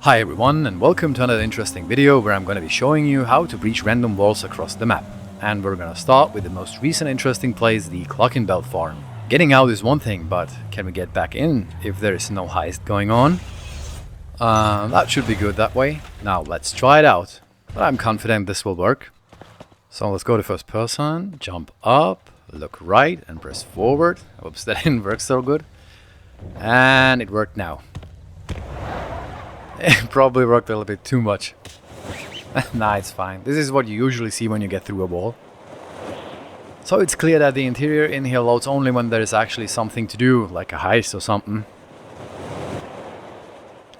Hi everyone, and welcome to another interesting video where I'm going to be showing you how to breach random walls across the map. And we're going to start with the most recent interesting place, the Cluckin Bell farm. Getting out is one thing, but can we get back in if there is no heist going on? That should be good that way. Now let's try it out, but I'm confident this will work. So let's go to first person, jump up, look right and press forward. Oops, that didn't work so good. And it worked now. It probably worked a little bit too much. Nah, it's fine. This is what you usually see when you get through a wall. So it's clear that the interior in here loads only when there is actually something to do, like a heist or something.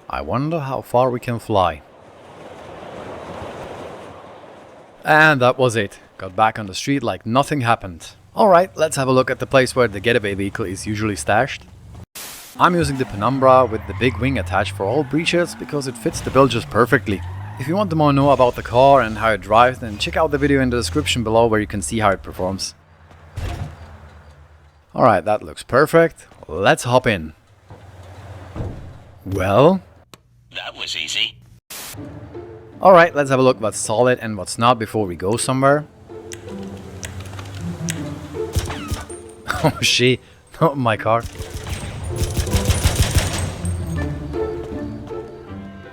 I wonder how far we can fly. And that was it. Got back on the street like nothing happened. Alright, let's have a look at the place where the getaway vehicle is usually stashed. I'm using the Penumbra with the big wing attached for all breaches because it fits the build just perfectly. If you want to know about the car and how it drives, then check out the video in the description below where you can see how it performs. Alright, that looks perfect. Let's hop in. Well, that was easy. Alright, let's have a look what's solid and what's not before we go somewhere. Oh shit, not my car.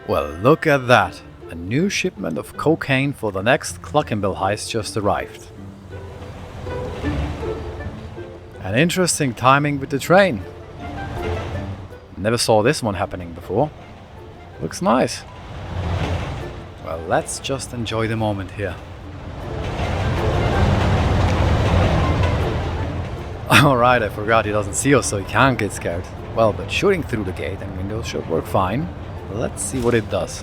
Well, look at that. A new shipment of cocaine for the next Cluckin Bell heist just arrived. An interesting timing with the train. Never saw this one happening before. Looks nice. Well, let's just enjoy the moment here. Alright, I forgot he doesn't see us, so he can't get scared. Well, but shooting through the gate and windows should work fine. Let's see what it does.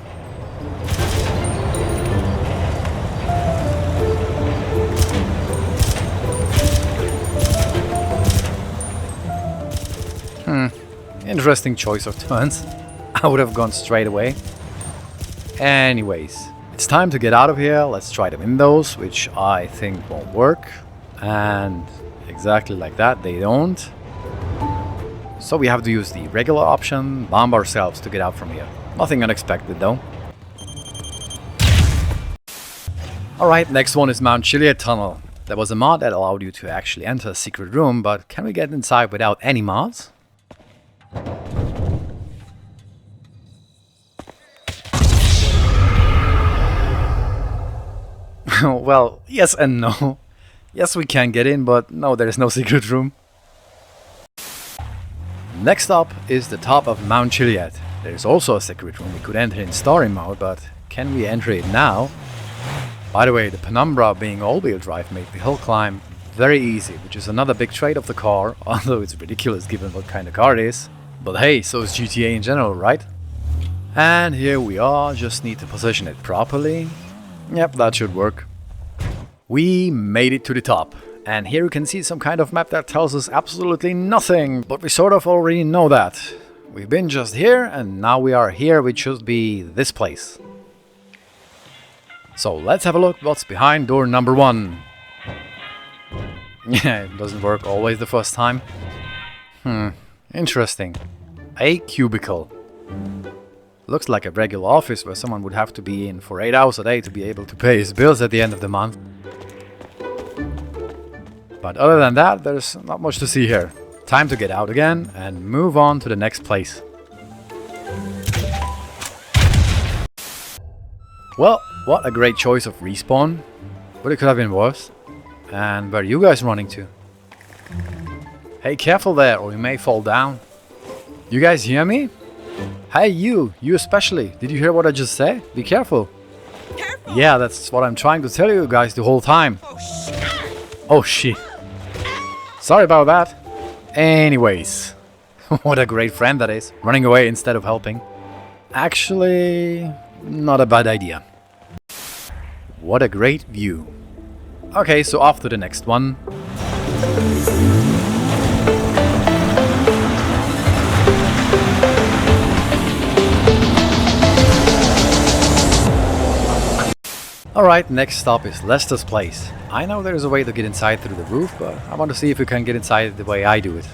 Interesting choice of turns. I would have gone straight away. Anyways, it's time to get out of here. Let's try the windows, which I think won't work. And exactly like that, they don't. So we have to use the regular option, bomb ourselves to get out from here. Nothing unexpected though. Alright, next one is Mount Chiliad Tunnel. There was a mod that allowed you to actually enter a secret room, but can we get inside without any mods? Well, yes and no. Yes, we can get in, but no, there is no secret room. Next up is the top of Mount Chiliad. There is also a secret room we could enter in story mode, but can we enter it now? By the way, the Penumbra being all-wheel drive made the hill climb very easy, which is another big trait of the car, although it's ridiculous given what kind of car it is. But hey, so is GTA in general, right? And here we are, just need to position it properly. Yep, that should work. We made it to the top. And here you can see some kind of map that tells us absolutely nothing, but we sort of already know that. We've been just here, and now we are here, which should be this place. So let's have a look what's behind door number 1. Yeah, it doesn't work always the first time. Interesting. A cubicle. Looks like a regular office where someone would have to be in for 8 hours a day to be able to pay his bills at the end of the month. But other than that, there's not much to see here. Time to get out again and move on to the next place. Well, what a great choice of respawn. But it could have been worse. And where are you guys running to? Hey, careful there or you may fall down. You guys hear me? Hey, you especially. Did you hear what I just said? Be careful. Careful. Yeah, that's what I'm trying to tell you guys the whole time. Oh shit. Sorry about that. Anyways. What a great friend that is. Running away instead of helping. Actually, not a bad idea. What a great view. Okay, so off to the next one. Alright, next stop is Lester's place. I know there is a way to get inside through the roof, but I want to see if we can get inside the way I do it.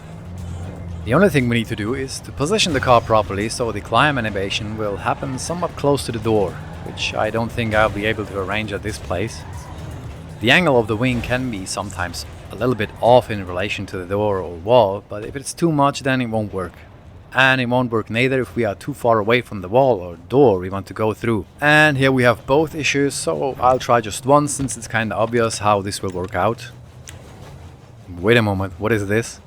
The only thing we need to do is to position the car properly so the climb animation will happen somewhat close to the door, which I don't think I'll be able to arrange at this place. The angle of the wing can be sometimes a little bit off in relation to the door or wall, but if it's too much then it won't work. And it won't work neither if we are too far away from the wall or door we want to go through. And here we have both issues, so I'll try just once since it's kinda obvious how this will work out. Wait a moment, what is this?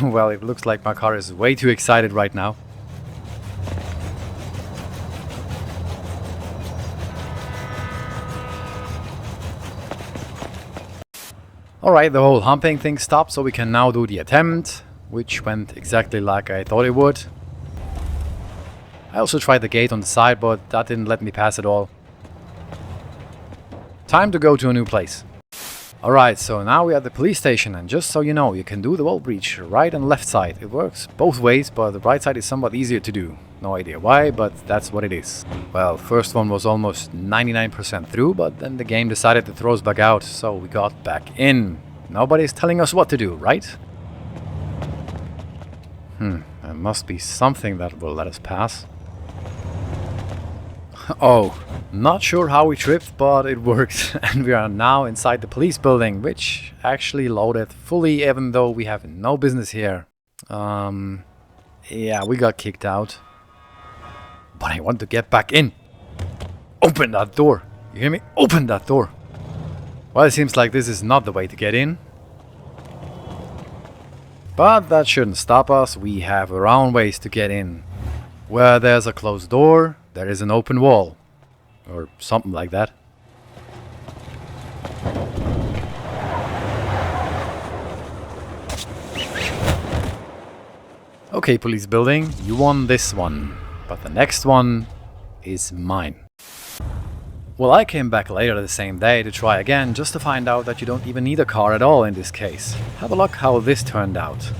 Well, it looks like my car is way too excited right now. Alright, the whole humping thing stopped, so we can now do the attempt, which went exactly like I thought it would. I also tried the gate on the side, but that didn't let me pass at all. Time to go to a new place. Alright, so now we're at the police station, and just so you know, you can do the wall breach right and left side. It works both ways, but the right side is somewhat easier to do. No idea why, but that's what it is. Well, first one was almost 99% through, but then the game decided to throw us back out, so we got back in. Nobody's telling us what to do, right? There must be something that will let us pass. Oh, not sure how we tripped, but it worked, and we are now inside the police building, which actually loaded fully even though we have no business here. Yeah, we got kicked out. But I want to get back in. Open that door. You hear me? Open that door. Well, it seems like this is not the way to get in. But that shouldn't stop us. We have our own ways to get in. Where there's a closed door, there is an open wall. Or something like that. Okay, police building, you won this one. But the next one is mine. Well, I came back later the same day to try again, just to find out that you don't even need a car at all in this case. Have a look how this turned out.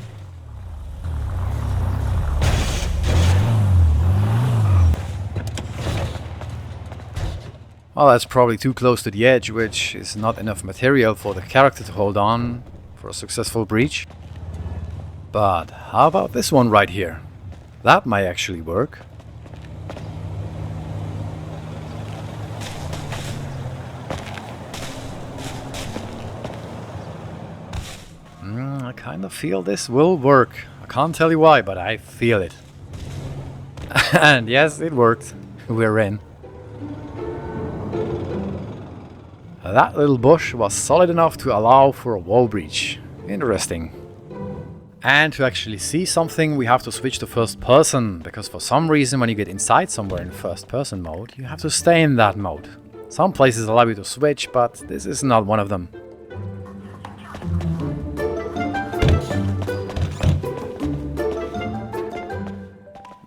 Well, that's probably too close to the edge, which is not enough material for the character to hold on for a successful breach. But how about this one right here? That might actually work. I kind of feel this will work. I can't tell you why, but I feel it. And yes, it worked. We're in. That little bush was solid enough to allow for a wall breach. Interesting. And to actually see something, we have to switch to first person, because for some reason when you get inside somewhere in first person mode, you have to stay in that mode. Some places allow you to switch, but this is not one of them.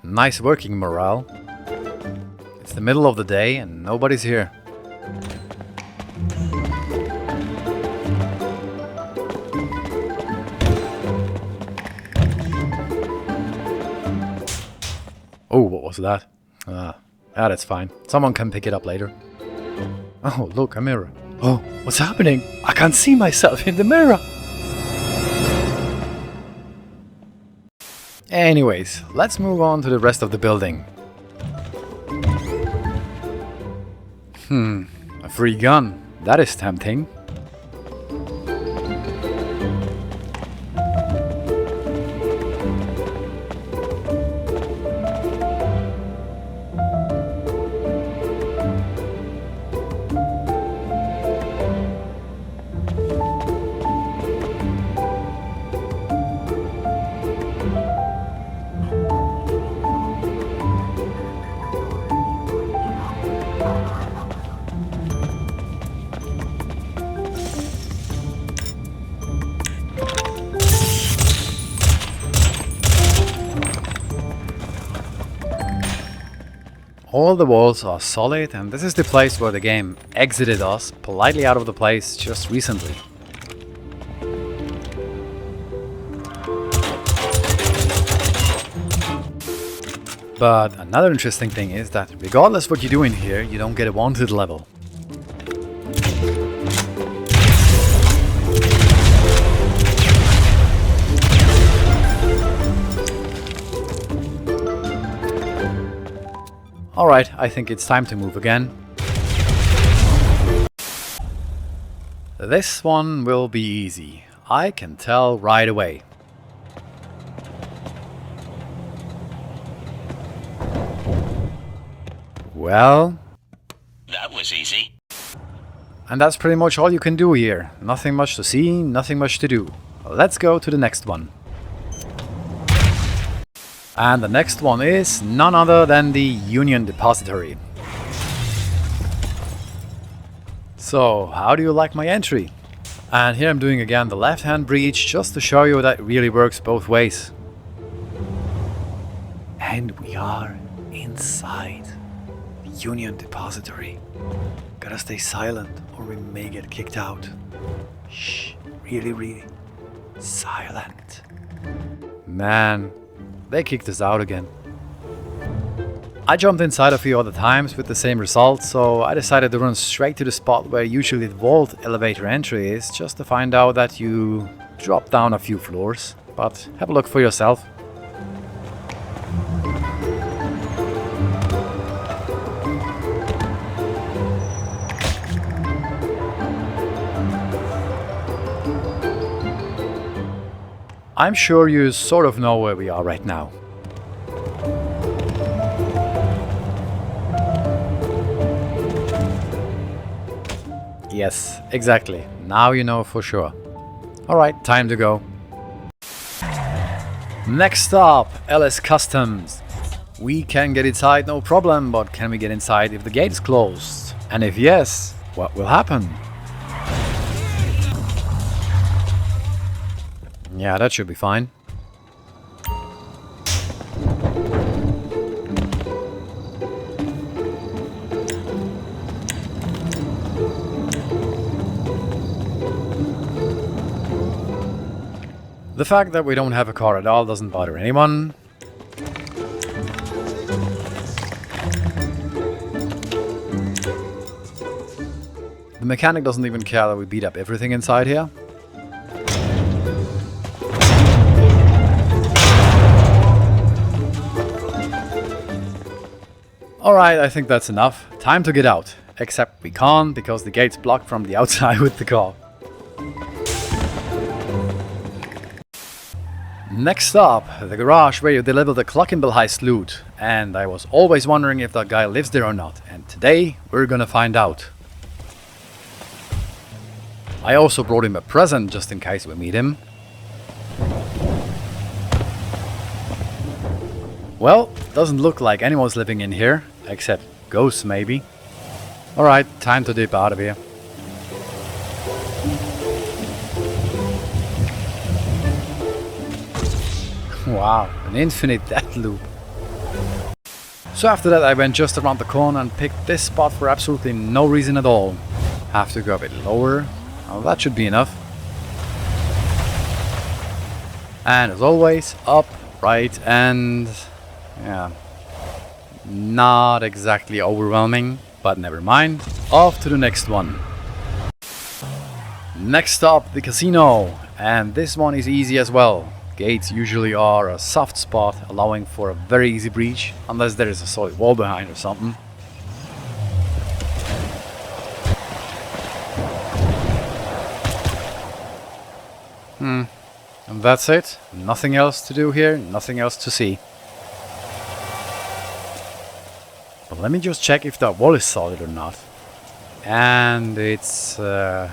Nice working morale. It's the middle of the day and nobody's here. Oh, what was that? Yeah, that's fine. Someone can pick it up later. Oh, look, a mirror. Oh, what's happening? I can't see myself in the mirror. Anyways, let's move on to the rest of the building. A free gun. That is tempting. All the walls are solid, and this is the place where the game exited us politely out of the place just recently. But another interesting thing is that regardless what you do in here, you don't get a wanted level. Alright, I think it's time to move again. This one will be easy. I can tell right away. Well... That was easy. And that's pretty much all you can do here. Nothing much to see, nothing much to do. Let's go to the next one. And the next one is none other than the Union Depository. So, how do you like my entry? And here I'm doing again the left-hand breach just to show you that it really works both ways. And we are inside the Union Depository. Gotta stay silent or we may get kicked out. Shh, really silent. Man, they kicked us out again. I jumped inside a few other times with the same result, so I decided to run straight to the spot where usually the vault elevator entry is, just to find out that you drop down a few floors. But have a look for yourself. I'm sure you sort of know where we are right now. Yes, exactly. Now you know for sure. Alright, time to go. Next stop, LS Customs. We can get inside, no problem, but can we get inside if the gate is closed? And if yes, what will happen? Yeah, that should be fine. The fact that we don't have a car at all doesn't bother anyone. The mechanic doesn't even care that we beat up everything inside here. Alright, I think that's enough. Time to get out. Except we can't, because the gate's blocked from the outside with the car. Next up, the garage where you deliver the Cluckin Bell heist loot. And I was always wondering if that guy lives there or not. And today, we're gonna find out. I also brought him a present, just in case we meet him. Well, doesn't look like anyone's living in here. Except ghosts, maybe. Alright, time to dip out of here. Wow, an infinite death loop. So after that I went just around the corner and picked this spot for absolutely no reason at all. Have to go a bit lower. Well, that should be enough. And as always, up, right, and... yeah. Not exactly overwhelming, but never mind. Off to the next one. Next stop, the casino. And this one is easy as well. Gates usually are a soft spot, allowing for a very easy breach, unless there is a solid wall behind or something. And that's it. Nothing else to do here, nothing else to see. But let me just check if that wall is solid or not. And it's... oh,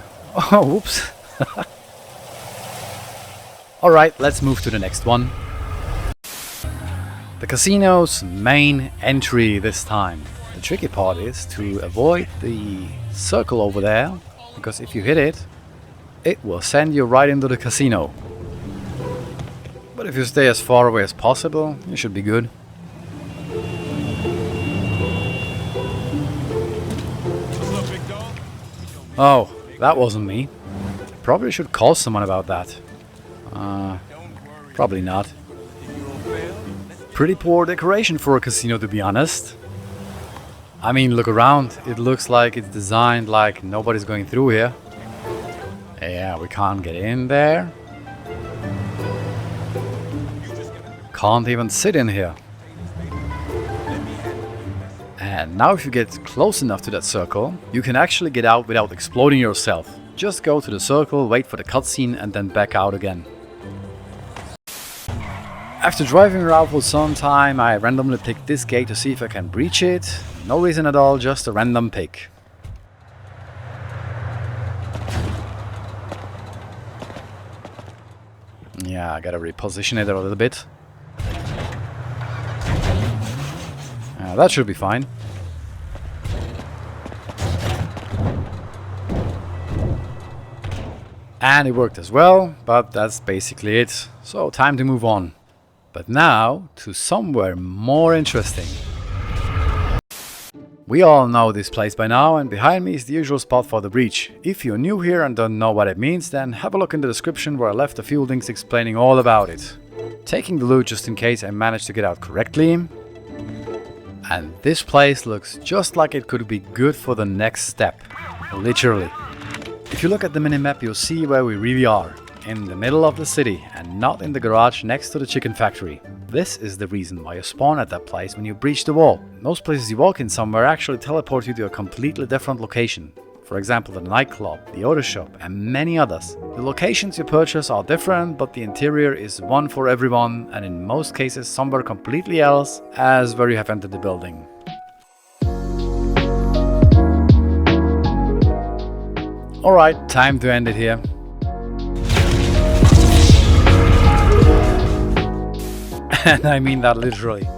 whoops. Alright, let's move to the next one. The casino's main entry this time. The tricky part is to avoid the circle over there, because if you hit it, it will send you right into the casino. But if you stay as far away as possible, you should be good. Oh, that wasn't me. Probably should call someone about that. Probably not. Pretty poor decoration for a casino, to be honest. I mean, look around. It looks like it's designed like nobody's going through here. Yeah, we can't get in there. Can't even sit in here. And now if you get close enough to that circle, you can actually get out without exploding yourself. Just go to the circle, wait for the cutscene and then back out again. After driving around for some time, I randomly picked this gate to see if I can breach it. No reason at all, just a random pick. Yeah, I gotta reposition it a little bit. That should be fine. And it worked as well, but that's basically it. So time to move on. But now to somewhere more interesting. We all know this place by now, and behind me is the usual spot for the breach. If you're new here and don't know what it means, then have a look in the description where I left a few links explaining all about it. Taking the loot just in case I managed to get out correctly. And this place looks just like it could be good for the next step. Literally. If you look at the minimap, you'll see where we really are. In the middle of the city and not in the garage next to the chicken factory. This is the reason why you spawn at that place when you breach the wall. Most places you walk in somewhere actually teleport you to a completely different location. For example, the nightclub, the auto shop and many others. The locations you purchase are different, but the interior is one for everyone and in most cases somewhere completely else as where you have entered the building. Alright, time to end it here. And I mean that literally.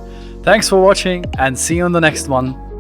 Thanks for watching and see you on the next one.